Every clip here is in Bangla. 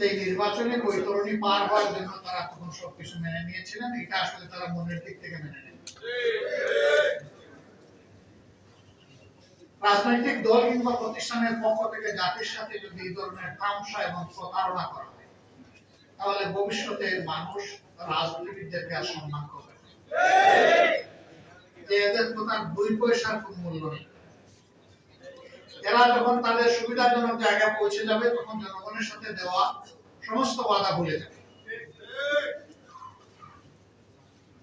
এই নির্বাচনে বৈতরণী পার হওয়ার জন্য তারা তখন সবকিছু মেনে নিয়েছিলেন। এটা আসলে তারা মনের দিক থেকে মেনে নেন। রাজনৈতিক দল কিংবা প্রতিষ্ঠানের পক্ষ থেকে জাতির সাথে যদি এই ধরনের তামসা এবং প্রতারণা করা হয়, তাহলে ভবিষ্যতে মানুষ রাজনীতিবিদদেরকে আর সম্মান করবে না। যে এদের কোথাও 2 পয়সার কোন মূল্য নেই। এরা যখন তাদের সুবিধাজনক জায়গায় পৌঁছে যাবে, তখন জনগণের সাথে দেওয়া সমস্ত ওয়াদা ভুলে যাবে।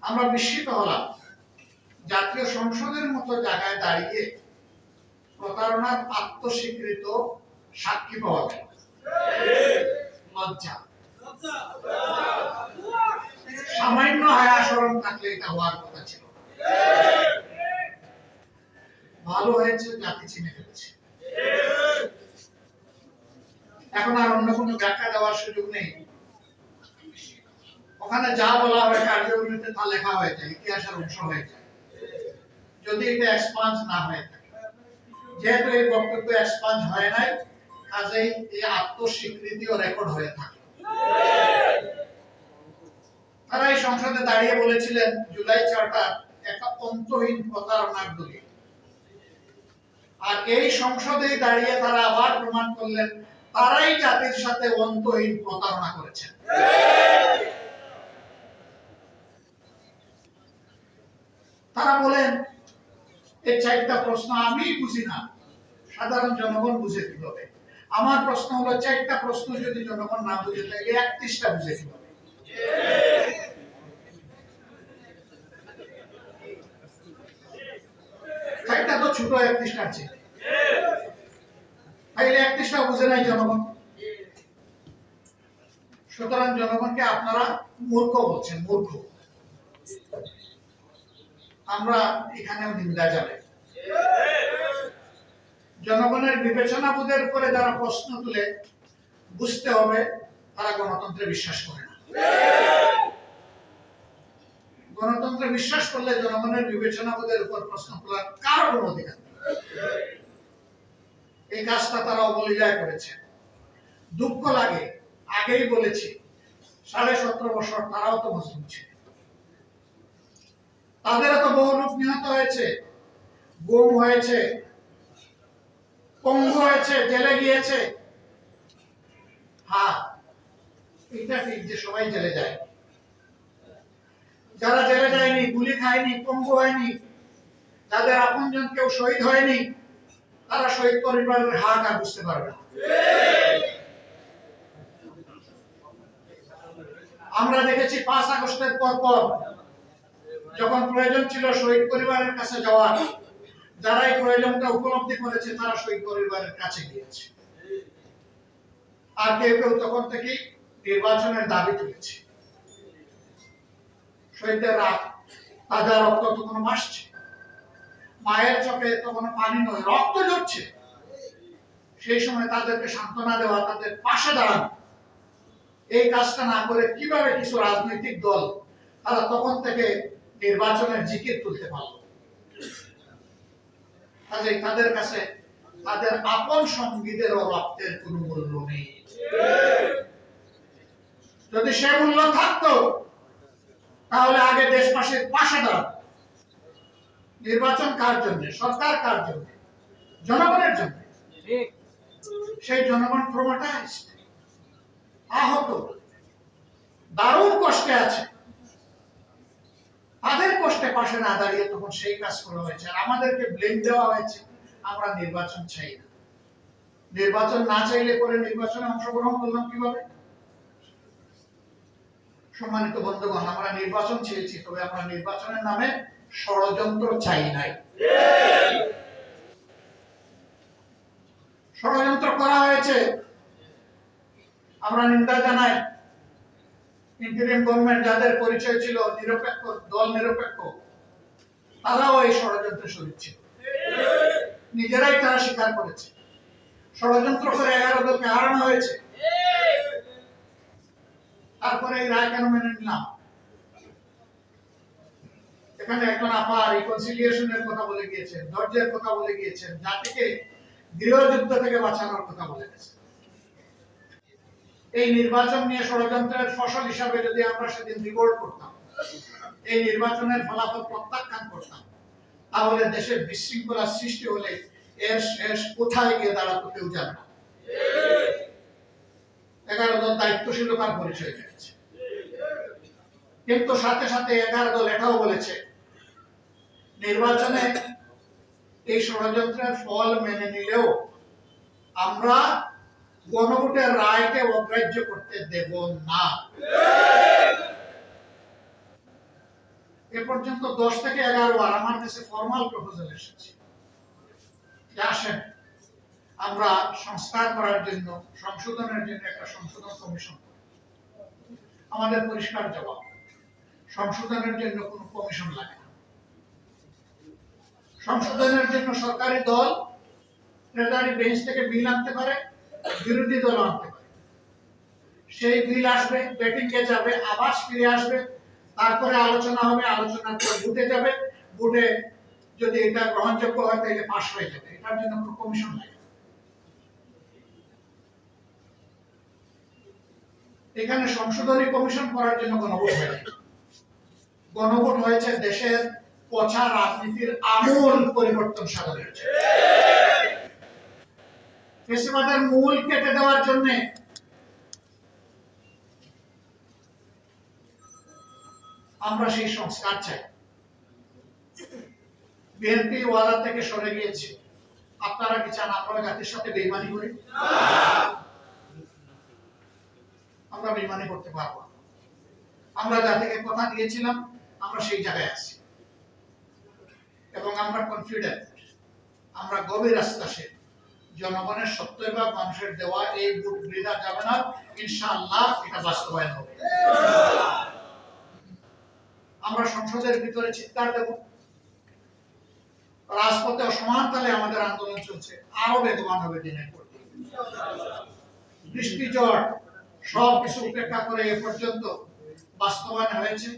আমরা বিস্মিত হলাম জাতীয় সংসদের মতো জায়গায় দাঁড়িয়ে প্রতারণার আত্মস্বীকৃত সাক্ষী পাওয়া গেল। লজ্জা। সামান্য হায়া শরম থাকলে এটা হওয়ার কথা ছিল। ভালো হয়েছে জাতি চিনে ফেলেছে। এখন আর অন্য কোনো ব্যাখ্যা দেওয়ার সুযোগ নেই। ওখানে যা বলা হয় কার্যবিধিতে তা লেখা হয়ে যায়, ইতিহাসের অংশ হয়ে যায়, যদি এটা এক্সপান্স না হয়ে থাকে। যেহেতু এই বক্তব্য এক্সপান্স হয় নাই, কাজেই এই আত্মস্বীকৃতিও রেকর্ড হয়ে থাকে। তারা এই সংসদে দাঁড়িয়ে বলেছিলেন জুলাই চার্টার একটা অন্তহীন প্রতারণার দলিল। আর এই সংসদেই দাঁড়িয়ে তারা আবার প্রমাণ করলেন তারাই জাতির সাথে অন্তহীন প্রতারণা করেছেন। তারা বলেন এই 4টা প্রশ্ন আমি বুঝি না, সাধারণ জনগণ বুঝে কিভাবে? আমার প্রশ্ন হলো 4টা প্রশ্ন যদি জনগণ না বুঝে তাহলে 31টা বুঝে কিভাবে? চারটা তো ছোট 31টার চেয়ে, তাইলে 31টা বুঝে নাই জনগণ। সুতরাং জনগণকে আপনারা মূর্খ বলছেন, মূর্খ। আমরা এখানেও নিন্দা জানাই। জনগণের বিবেচনা বোধের উপরে যারা প্রশ্ন তুলে, বুঝতে হবে তারা গণতন্ত্রে বিশ্বাস করে না। গণতন্ত্রে বিশ্বাস করলে জনগণের বিবেচনা বোধের উপর প্রশ্ন তোলার কারো কোনো অধিকার নেই। এই কাজটা তারা অবলীলায় করেছে। দুঃখ লাগে, আগেই বলেছি 17.5 বছর তারাও তো মুসলিম ছিল। তাদেরও তো বহু লোক নিহত হয়েছে, গুম হয়েছে, পঙ্গু হয়েছে, জেলে গিয়েছে। হ্যাঁ, এটা ঠিক যে সবাই জেলে যায়। যারা জেলে যায়নি, গুলি খায়নি, পঙ্গু হয়নি, যাদের আপনজন কেউ শহীদ হয়নি, তারা শহীদ পরিবারের হাত আর বুঝতে পারবে না। আমরা দেখেছি 5 আগস্টের পর যখন প্রয়োজন ছিল শহীদ পরিবারের কাছে যাওয়ার, যারা এই প্রয়োজনটা উপলব্ধি করেছে তারা শহীদ পরিবারের কাছে গিয়েছে। আর কেউ কেউ তখন থেকেই নির্বাচনের দাবি তুলেছে। শহীদদের তাজা রক্ত তখন আসছে, মায়ের চোখে তখন পানি নয়, রক্ত ঝরছে। সেই সময় তাদেরকে সান্ত্বনা দেওয়া, তাদের পাশে দাঁড়ানো, এই কাজটা না করে কিভাবে কিছু রাজনৈতিক দল তারা তখন থেকে নির্বাচনের জিকির তুলতে পারল? কাজেই তাদের কাছে তাদের আপন সঙ্গীদেরও রক্তের কোনো মূল্য নেই। যদি সে মূল্য থাকতো তাহলে আগে দেশবাসীর পাশে দাঁড়াতো। নির্বাচন কার জন্য? সরকার কার জন্য? জনগণের জন্য। সেই জনগণ ট্রমাটাইজড, আহত, দারুণ কষ্টে আছে। তাদের কষ্টে পাশে না দাঁড়িয়ে তখন সেই কাজ করা হয়েছে। আর আমাদেরকে ব্লেম দেওয়া হয়েছে আমরা নির্বাচন চাই না। নির্বাচন না চাইলে পরে নির্বাচনে অংশগ্রহণ করলাম কিভাবে? সম্মানিত বন্ধুগণ, আমরা নির্বাচন চেয়েছি, তবে আমরা নির্বাচনের নামে ষড়যন্ত্র চাই নাই। ষড়যন্ত্র করা হয়েছে, আমরা নিন্দা জানাই। ইন্টারিম গভর্নমেন্ট যাদের পরিচয় ছিল নিরপেক্ষ, দল নিরপেক্ষ, তারাও এই ষড়যন্ত্রে শরীক ছিল। নিজেরাই তারা স্বীকার করেছে ষড়যন্ত্র করে 11 দলকে হারানো হয়েছে। তারপরে এই রায় কেন মেনে নিলাম? এখানে একজন আপা রিকনসিলিয়েশনের কথা বলে গিয়েছেন, ধৈর্যের কথা বলে গিয়েছেন, জাতিকে গৃহযুদ্ধ থেকে বাঁচানোর কথা বলে গেছেন। এই নির্বাচন নিয়ে ষড়যন্ত্রের ফসল হিসাবে যদি আমরা সেদিন রিপোর্ট করতাম, এই নির্বাচনের ফলাফল প্রত্যাখ্যান করতাম, তাহলে দেশের বিশৃঙ্খলা সৃষ্টি হলে এর শেষ কোথায় গিয়ে দাঁড়াতো কেউ জানে না। 11 দল দায়িত্বশীলতার পরিচয় দিয়েছে, কিন্তু সাথে সাথে 11 দল এটাও বলেছে নির্বাচনে এই ষড়যন্ত্রের ফল মেনে নিলেও আমরা গণভোটের রায়কে অগ্রাহ্য করতে দেব না। এ পর্যন্ত 10 থেকে 11 বার আমার কাছে ফর্মাল প্রপোজাল এসেছে, আসেন আমরা সংস্কার করার জন্য, সংশোধনের জন্য একটা সংশোধন কমিশন। আমাদের পরিষ্কার জবাব, সংশোধনের জন্য কোনো কমিশন লাগে না। সংশোধনের জন্য সরকারি দল ট্রেজারি বেঞ্চ থেকে বিল আনতে পারে, বিরোধী দল আনতে পারে। সেই বিল আসবে, ব্যাটিংয়ে যাবে, আবার ফিরে আসবে, তারপরে আলোচনা হবে, আলোচনার পর ভোটে যাবে, ভোটে যদি এটা গ্রহণযোগ্য হয় তাহলে পাস হয়ে যাবে। এটার জন্য কোনো কমিশন লাগে। এখানে সংশোধনী কমিশন করার জন্য গণভোট হয়েছে। গণভোট হয়েছে দেশের পচা রাজনীতির আমূল পরিবর্তন সাধনের জন্য, ফ্যাসিবাদের মূল কেটে দেওয়ার জন্য। আমরা সেই সংস্কার চাই। বিএনপি ওয়াদা থেকে সরে গিয়েছে। আপনারা কি চান আমরা জাতির সাথে বেইমানি করি? আমরা বেইমানি করতে পারবো না। আমরা জাতিকে কথা দিয়েছিলাম, আমরা সেই জায়গায় আছি এবং আমরা কনফিডেন্ট, আমরা গভীর আস্থাশীল জনগণের 70% মানুষের দেওয়া এই ভোট বৃথা যাবে না। ইনশাআল্লাহ এটা বাস্তবায়ন হবে। আমরা সংসদের ভিতরে চিৎকার দেব, রাজপথে সমান তালে আমাদের আন্দোলন চলছে, আরো বেগবান হবে দিনের পর দিন। বৃষ্টি ঝড় সব কিছু উপেক্ষা করে এ পর্যন্ত বাস্তবায়ন হয়েছে।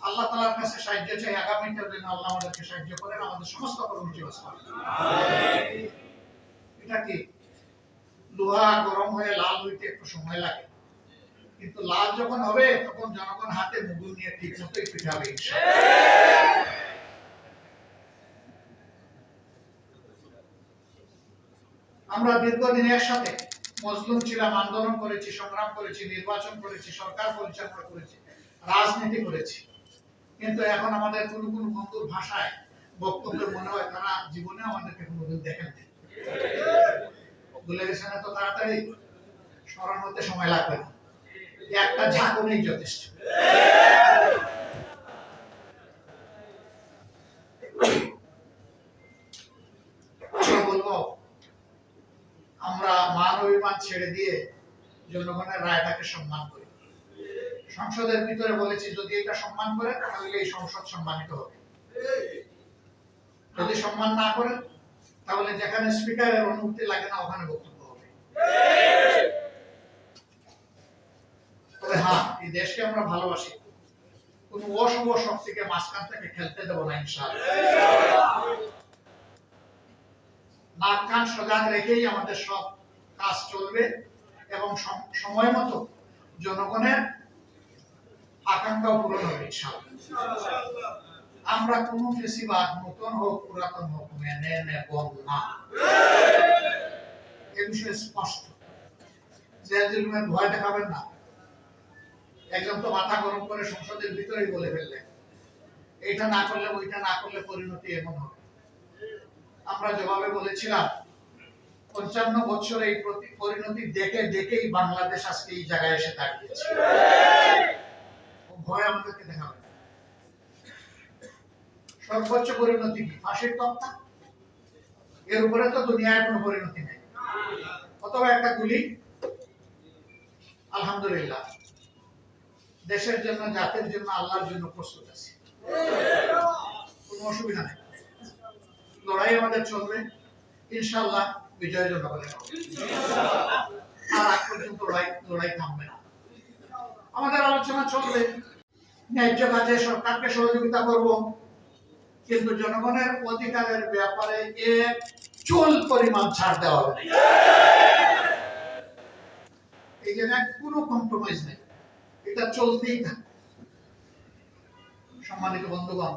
আল্লাহ তাআলার কাছে সাহায্য চাই, আগামীকাল যেন আল্লাহ আমাদেরকে সাহায্য করেন, আমাদের সমস্ত কর্মসূচি বাস্তবায়ন। এটা কি লোহা গরম হয়ে লাল হইতে একটু সময় লাগে, কিন্তু লাল যখন হবে তখন জনগণ হাতে মুগুর নিয়ে ঠিক মতোই পিঠাবে। আমরা দীর্ঘদিন একসাথে মজলুম ছিলাম, আন্দোলন করেছি, সংগ্রাম করেছি, নির্বাচন করেছি, সরকার পরিচালনা করেছি, রাজনীতি করেছি, কিন্তু এখন আমাদের কোনো কোনো বন্ধুর ভাষায় বক্তব্যে মনে হয় তারা জীবনে আমাদেরকে কোনোদিন দেখেন নাই। ভুলে গেছেন এত তাড়াতাড়ি, স্মরণ হতে সময় লাগবে না, একটা ঝাঁকুনি যথেষ্ট। বলবো আমরা মান অভিমান ছেড়ে দিয়ে জনগণের রায়টাকে সম্মান করি। সংসদের ভিতরে বলেছি যদি এটা সম্মান করে তাহলে এই সংসদ সম্মানিত হবে, যদি সম্মান না করে তাহলে যেখানে স্পিকারের অনুমতি লাগে না ওখানে বক্তব্য হবে। তবে হ্যাঁ, এই দেশকে আমরা ভালোবাসি, কোন অশুভ শক্তিকে মাঝখান থেকে খেলতে দেব না ইনশাআল্লাহ। নাক কান সজাগ রেখেই আমাদের সব কাজ চলবে এবং সময় মতো জনগণের আকাঙ্ক্ষা পূরণ হবে ইনশাআল্লাহ। আমরা কোন ফেসিবাদ নতুন হোক পুরাতন হোক মেনে নেব না, এ বিষয়ে স্পষ্ট। জেলজুলুমের ভয় দেখাবেন না। একজন তো মাথা গরম করে সংসদের ভিতরেই বলে ফেললেন এটা না করলে ওইটা না করলে পরিণতি এমন হবে। আমরা জবাবে বলেছিলাম 55 বছর এই পরিণতি দেখে দেখেই বাংলাদেশ আজকে এই জায়গায় এসে দাঁড়িয়েছে। ভয় আমাদেরকে দেখাবে। সর্বোচ্চ পরিণতি কি? ফাঁসির তক্তা। এর উপরে তো দুনিয়ায় কোনো পরিণতি নেই। অথবা একটা গুলি। আলহামদুলিল্লাহ দেশের জন্য, জাতির জন্য, আল্লাহর জন্য প্রস্তুত আছি, কোনো অসুবিধা নেই। লড়াই আমাদের চলবে ইনশাআল্লাহ, বিজয় জনগণের হবে। আর আগ পর্যন্ত লড়াই থামবে না। আমাদের আলোচনা চলবে, ন্যায্য কাজে সরকারকে সহযোগিতা করব, কিন্তু জনগণের অধিকারের ব্যাপারে এক চুল পরিমাণ ছাড় দেওয়া হবে। এই জায়গায় কোনো কম্প্রোমাইজ নেই, এটা চলতেই থাকে। সম্মানিত বন্ধুগণ,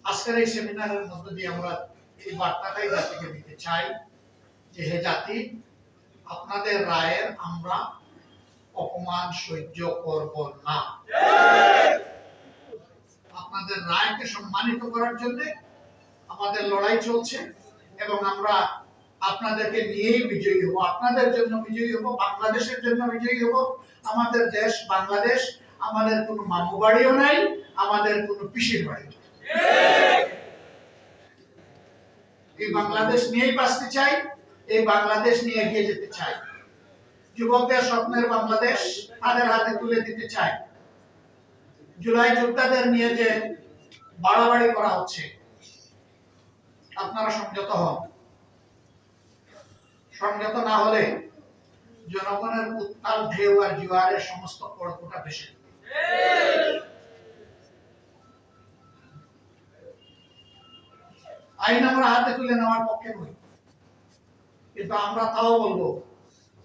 আজকের এই সেমিনারের মধ্য দিয়ে আমরা এই বার্তাটাই জাতিকে দিতে চাই যে হে জাতি, আপনাদের রায়ের আমরা অপমান সহ্য করব না। আপনাদের রায়কে সম্মানিত করার জন্য আমাদের লড়াই চলছে এবং আমরা আপনাদেরকে নিয়েই বিজয়ী হব, আপনাদের জন্য বিজয়ী হব, বাংলাদেশের জন্য বিজয়ী হব। আমাদের দেশ বাংলাদেশ, আমাদের কোনো মামু বাড়িও নাই, আমাদের কোনো পিসির বাড়িও নাই। এই বাংলাদেশ নিয়েই বাঁচতে চাই, এই বাংলাদেশ নিয়ে এগিয়ে যেতে চাই। যুবকদের স্বপ্নের বাংলাদেশ তাদের হাতে তুলে দিতে চাই। জুলাই যোদ্ধাদের নিয়ে যে বাড়াবাড়ি করা হচ্ছে, আপনারা সংযত হন। সংযত না হলে জনগণের উত্তাল ঢেউ আর জোয়ারের সমস্ত কড়কটা ভেসে যাবে। আইন আমরা হাতে তুলে নেওয়ার পক্ষে নই, কিন্তু আমরা তাও বলবো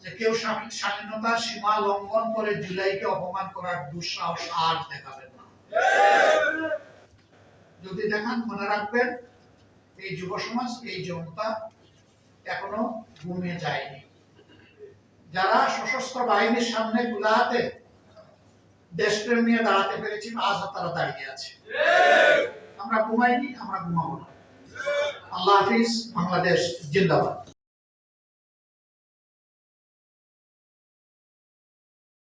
যে কেউ স্বাধীনতার সীমা লঙ্ঘন করে জুলাইকে অপমান করার দুঃসাহস আর দেখাবেন না। যদি দেখান, মনে রাখবেন এই যুব সমাজ, এই জনতা এখনো ঘুমিয়ে যায়নি। যারা সশস্ত্র বাহিনীর সামনে খোলা হাতে দেশপ্রেম নিয়ে দাঁড়াতে পেরেছিল, আজ তারা দাঁড়িয়ে আছে। আমরা ঘুমাইনি, আমরা ঘুমাবো না। আল্লাহ হাফিজ। বাংলাদেশ জিন্দাবাদ।